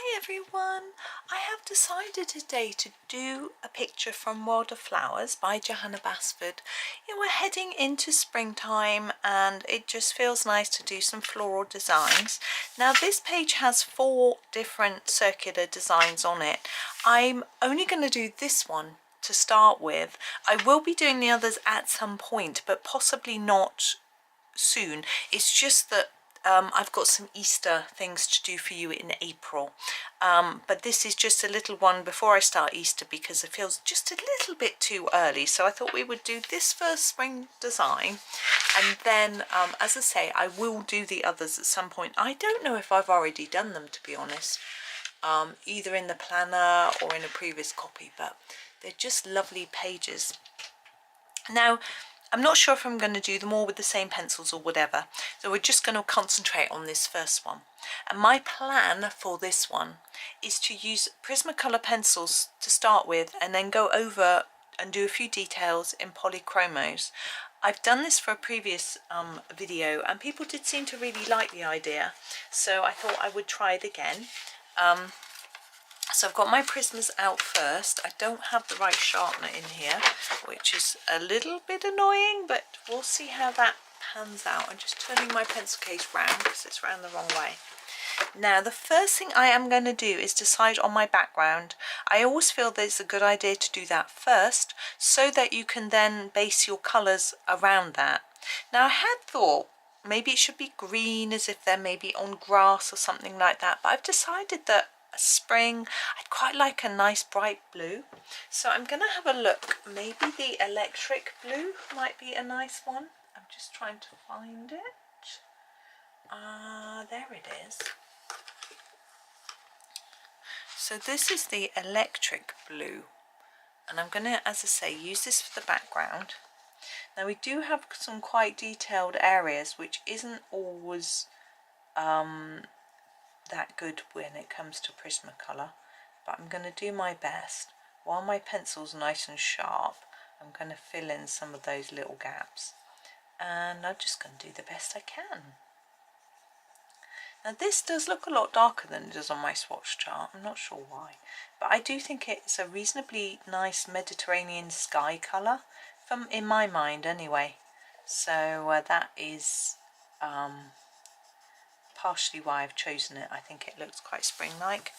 Hi everyone! I have decided today to do a picture from World of Flowers by Johanna Basford. We're heading into springtime and it just feels nice to do some floral designs. Now this page has 4 different circular designs on it. I'm only going to do this one to start with. I will be doing the others at some point, but possibly not soon. It's just that I've got some Easter things to do for you in April, but this is just a little one before I start Easter because it feels just a little bit too early, so I thought we would do this first spring design, and then as I say, I will do the others at some point. I don't know if I've already done them, to be honest, either in the planner or in a previous copy, but they're just lovely pages. Now I'm not sure if I'm going to do them all with the same pencils or whatever, so we're just going to concentrate on this first one. And my plan for this one is to use Prismacolor pencils to start with and then go over and do a few details in Polychromos. I've done this for a previous video and people did seem to really like the idea, so I thought I would try it again. So I've got my Prismas out first. I don't have the right sharpener in here, which is a little bit annoying, but we'll see how that pans out. I'm just turning my pencil case round because it's round the wrong way. Now the first thing I am going to do is decide on my background. I always feel that it's a good idea to do that first so that you can then base your colours around that. Now I had thought maybe it should be green, as if they're maybe on grass or something like that, but I've decided that spring I'd quite like a nice bright blue, so I'm gonna have a look. Maybe the electric blue might be a nice one. I'm just trying to find it. There it is. So this is the electric blue, and I'm gonna, as I say, use this for the background. Now we do have some quite detailed areas, which isn't always that good when it comes to Prismacolor, but I'm going to do my best. While my pencil's nice and sharp, I'm going to fill in some of those little gaps, and I'm just going to do the best I can. Now this does look a lot darker than it does on my swatch chart. I'm not sure why, but I do think it's a reasonably nice Mediterranean sky colour, in my mind anyway, so that is partially why I've chosen it. I think it looks quite spring-like,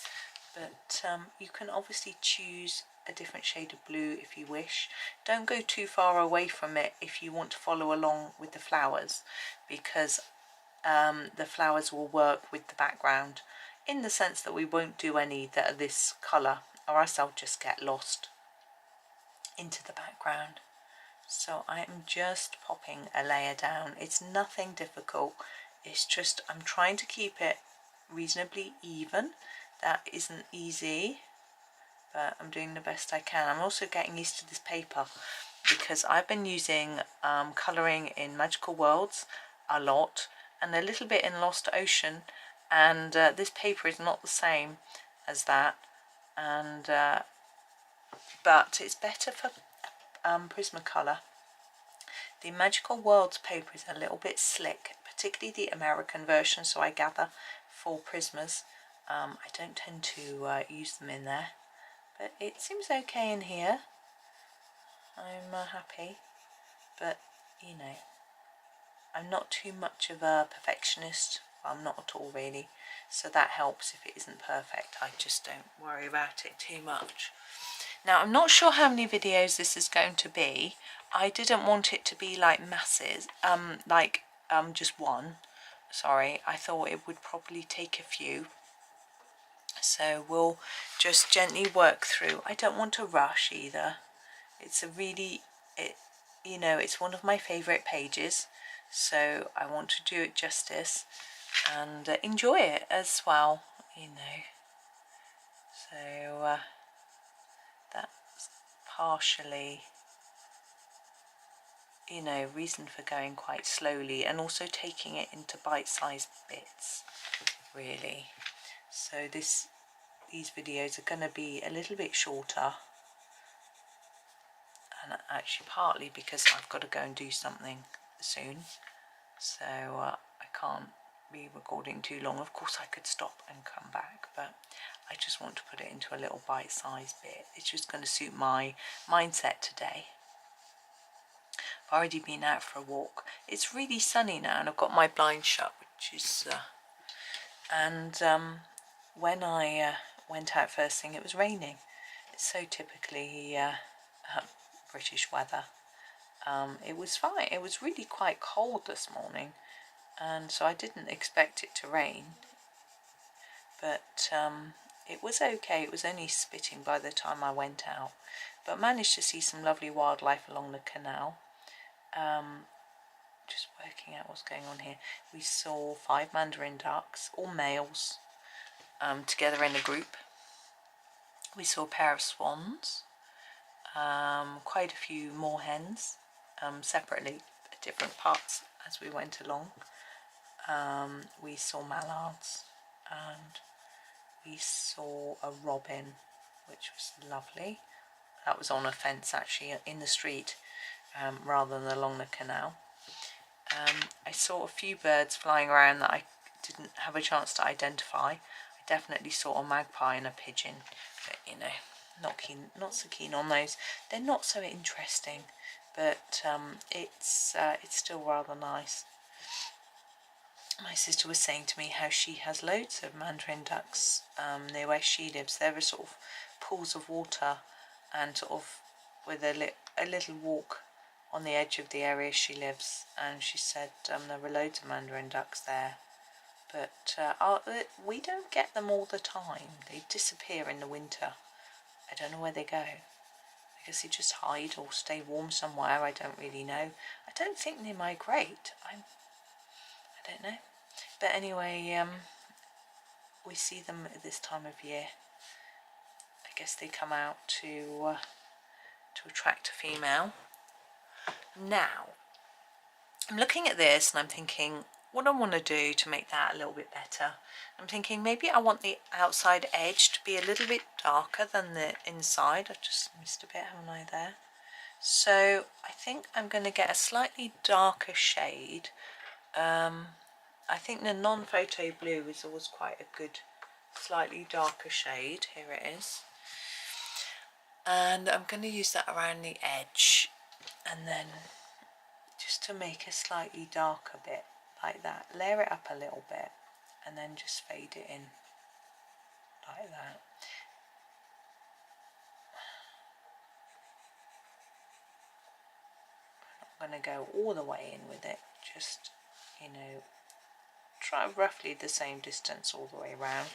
but you can obviously choose a different shade of blue if you wish. Don't go too far away from it if you want to follow along with the flowers, because the flowers will work with the background, in the sense that we won't do any that are this colour, or else I'll just get lost into the background. So I am just popping a layer down. It's nothing difficult. It's just I'm trying to keep it reasonably even. That isn't easy, but I'm doing the best I can. I'm also getting used to this paper because I've been using colouring in Magical Worlds a lot and a little bit in Lost Ocean, and this paper is not the same as that, and but it's better for Prismacolor. The Magical Worlds paper is a little bit slick, particularly the American version, so I gather for Prismas. I don't tend to use them in there, but it seems okay in here. I'm happy, but you know, I'm not too much of a perfectionist. Well, I'm not at all really, so that helps if it isn't perfect. I just don't worry about it too much. Now I'm not sure how many videos this is going to be. I didn't want it to be like masses, just one. Sorry, I thought it would probably take a few. So we'll just gently work through. I don't want to rush either. It's a really, you know, it's one of my favourite pages, so I want to do it justice and enjoy it as well, you know. So that's partially, you know, reason for going quite slowly and also taking it into bite-sized bits, really. So these videos are going to be a little bit shorter, and actually partly because I've got to go and do something soon, so I can't be recording too long. Of course I could stop and come back, but I just want to put it into a little bite-sized bit. It's just going to suit my mindset today. I've already been out for a walk. It's really sunny now and I've got my blind shut, which is when I went out first thing, it was raining. It's so typically British weather. It was fine. It was really quite cold this morning, and so I didn't expect it to rain, but it was okay. It was only spitting by the time I went out, but managed to see some lovely wildlife along the canal. Just working out what's going on here. We saw 5 mandarin ducks, all males, together in a group. We saw a pair of swans, quite a few moorhens, separately at different parts as we went along. We saw mallards, and we saw a robin, which was lovely. That was on a fence actually in the street, rather than along the canal. I saw a few birds flying around that I didn't have a chance to identify. I definitely saw a magpie and a pigeon, but you know, not so keen on those. They're not so interesting, but it's still rather nice. My sister was saying to me how she has loads of mandarin ducks near where she lives. There are sort of pools of water, and sort of with a little walk on the edge of the area she lives, and she said there were loads of mandarin ducks there, but we don't get them all the time. They disappear in the winter. I don't know where they go. I guess they just hide or stay warm somewhere. I don't really know. I don't think they migrate. I don't know. But anyway, we see them at this time of year. I guess they come out to attract a female. Now, I'm looking at this and I'm thinking what I want to do to make that a little bit better. I'm thinking maybe I want the outside edge to be a little bit darker than the inside. I've just missed a bit, haven't I, there? So I think I'm going to get a slightly darker shade. I think the non-photo blue is always quite a good slightly darker shade. Here it is. And I'm going to use that around the edge, and then just to make a slightly darker bit like that, layer it up a little bit and then just fade it in like that. I'm not going to go all the way in with it, just, you know, try roughly the same distance all the way around.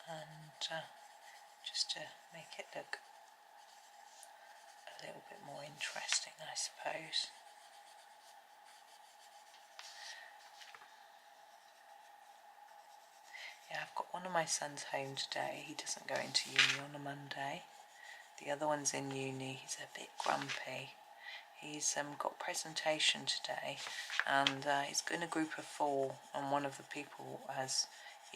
And just to make it look a little bit more interesting, I suppose. Yeah, I've got one of my sons home today. He doesn't go into uni on a Monday. The other one's in uni. He's a bit grumpy. He's got presentation today, and he's in a group of 4, and one of the people has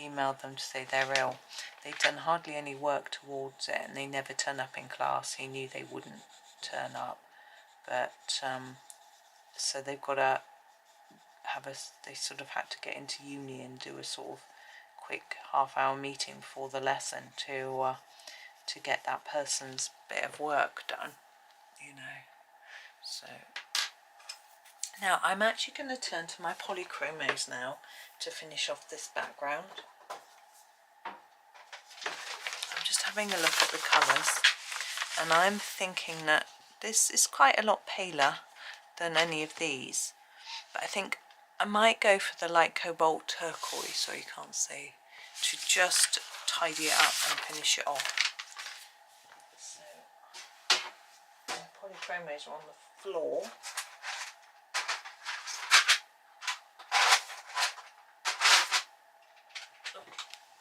emailed them to say they're ill. They've done hardly any work towards it, and they never turn up in class. He knew they wouldn't turn up, but so they've got to they sort of had to get into uni and do a sort of quick half-hour meeting before the lesson to get that person's bit of work done, you know. So now I'm actually going to turn to my Polychromos now to finish off this background. I'm just having a look at the colours, and I'm thinking that this is quite a lot paler than any of these, but I think I might go for the light cobalt turquoise, so you can't see, to just tidy it up and finish it off. So my Polychromos are on the floor.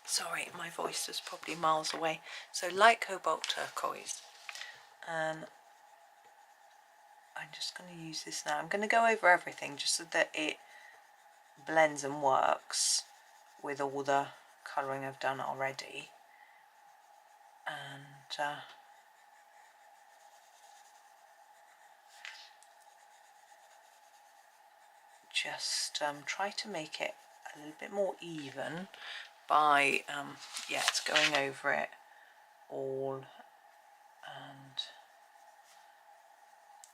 Sorry, my voice was probably miles away. So light cobalt turquoise, and I'm just going to use this now. I'm going to go over everything just so that it blends and works with all the colouring I've done already. And just try to make it a little bit more even by yeah, it's going over it all and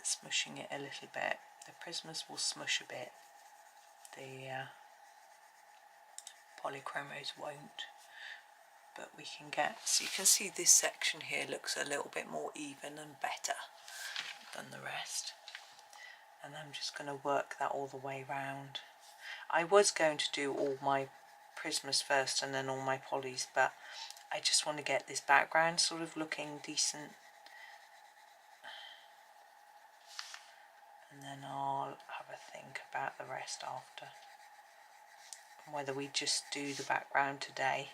smushing it a little bit. The Prismas will smush a bit, the Polychromos won't, but we can get, so you can see this section here looks a little bit more even and better than the rest. And I'm just going to work that all the way round. I was going to do all my Prismas first and then all my polys, but I just want to get this background sort of looking decent, and then I'll have a think about the rest after, whether we just do the background today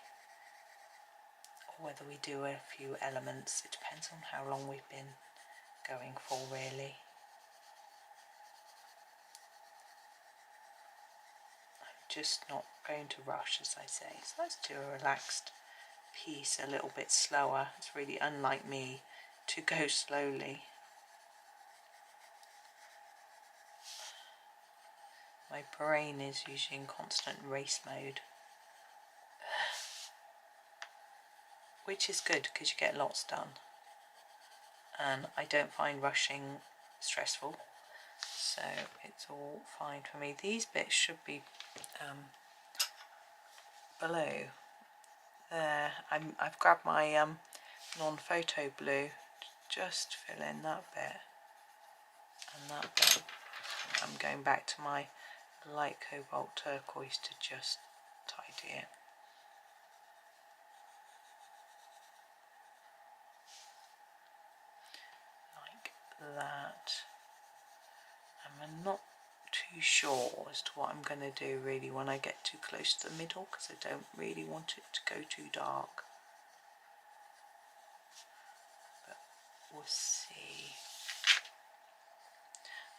or whether we do a few elements. It depends on how long we've been going for, really. I'm just not going to rush, as I say, so let's do a relaxed piece a little bit slower. It's really unlike me to go slowly. My brain is usually in constant race mode, which is good because you get lots done, and I don't find rushing stressful, so it's all fine for me. These bits should be below there. I've grabbed my non-photo blue to just fill in that bit and that bit. I'm going back to my light cobalt turquoise to just tidy it. Like that. And I'm not too sure as to what I'm going to do really when I get too close to the middle, because I don't really want it to go too dark. But we'll see.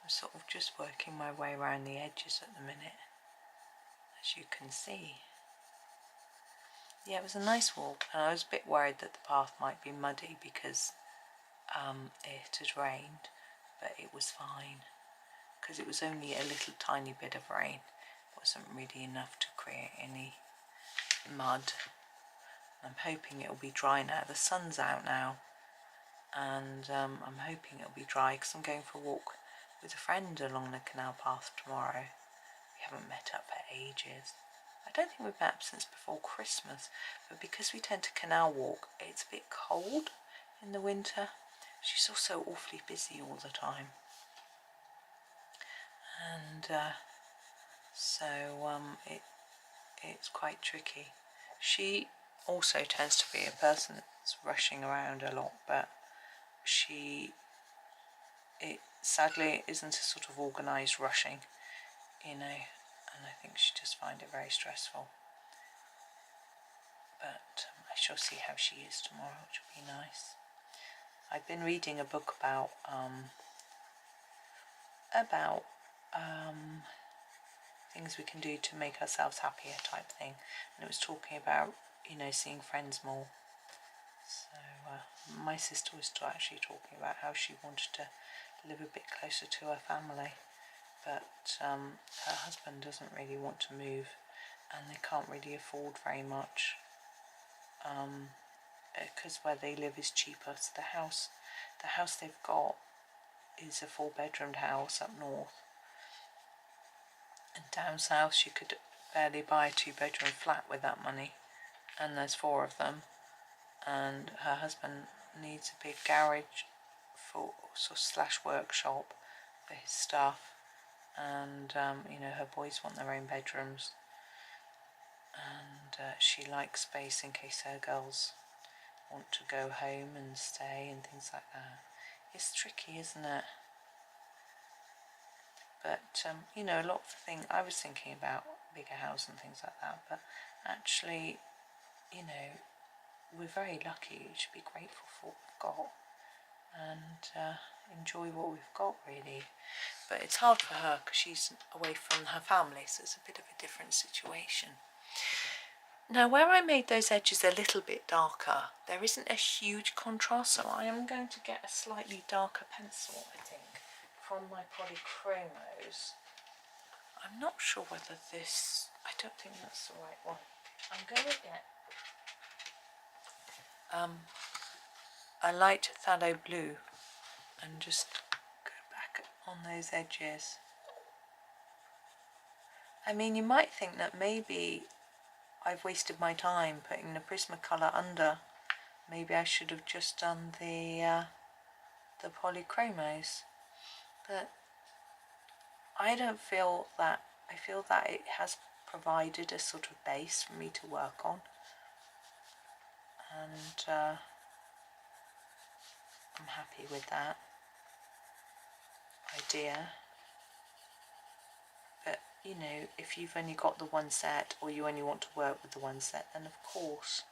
I'm sort of just working my way around the edges at the minute, as you can see. Yeah, it was a nice walk, and I was a bit worried that the path might be muddy because it had rained, but it was fine because it was only a little tiny bit of rain. It wasn't really enough to create any mud. I'm hoping it'll be dry now. The sun's out now, and I'm hoping it'll be dry because I'm going for a walk with a friend along the canal path tomorrow. We haven't met up for ages. I don't think we've met up since before Christmas, but because we tend to canal walk, it's a bit cold in the winter. She's also awfully busy all the time, and so it's quite tricky. She also tends to be a person that's rushing around a lot, but sadly isn't a sort of organised rushing, you know, and I think she just finds it very stressful. But I shall see how she is tomorrow, which will be nice. I've been reading a book about things we can do to make ourselves happier type thing, and it was talking about, you know, seeing friends more. So my sister was actually talking about how she wanted to live a bit closer to her family, but her husband doesn't really want to move, and they can't really afford very much, because where they live is cheaper. So the house they've got is a 4-bedroomed house up north, and down south she could barely buy a 2-bedroom flat with that money, and there's 4 of them, and her husband needs a big garage for / workshop for his stuff, and you know, her boys want their own bedrooms, and she likes space in case her girls want to go home and stay and things like that. It's tricky, isn't it? But you know, a lot of the thing I was thinking about bigger house and things like that, but actually, you know, we're very lucky. We should be grateful for what we've got and enjoy what we've got, really. But it's hard for her because she's away from her family, so it's a bit of a different situation. Now, where I made those edges a little bit darker, there isn't a huge contrast, so I am going to get a slightly darker pencil, I think, from my Polychromos. I'm not sure whether this, I don't think that's the right one. I'm going to get a light phthalo blue and just go back on those edges. I mean, you might think that maybe I've wasted my time putting the Prismacolor under. Maybe I should have just done the Polychromos, but I don't feel that. I feel that it has provided a sort of base for me to work on, and I'm happy with that idea. But you know, if you've only got the one set, or you only want to work with the one set, then of course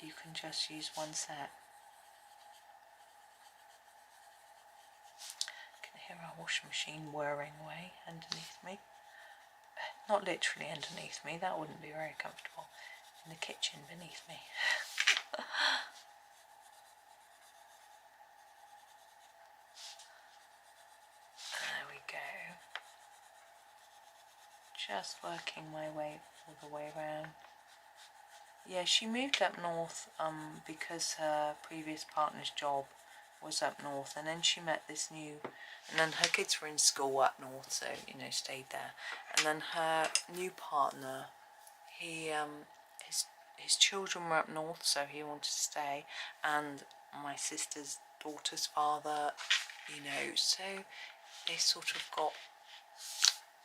you can just use one set. I can hear our washing machine whirring away underneath me. Not literally underneath me, that wouldn't be very comfortable. In the kitchen beneath me. There we go. Just working my way all the way around. Yeah, she moved up north because her previous partner's job was up north, and then she met this new, and then her kids were in school up north, so you know, stayed there. And then her new partner, he his children were up north, so he wanted to stay, and my sister's daughter's father, you know, so they sort of got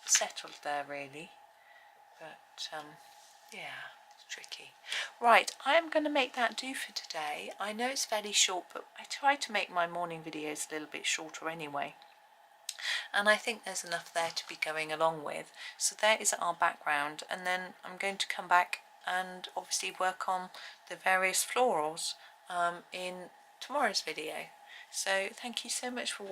settled there really. But yeah, it's tricky. Right, I am going to make that do for today. I know it's fairly short, but I try to make my morning videos a little bit shorter anyway, and I think there's enough there to be going along with. So there is our background, and then I'm going to come back and obviously work on the various florals in tomorrow's video. So thank you so much for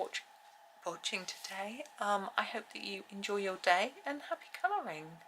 watching today. I hope that you enjoy your day, and happy colouring.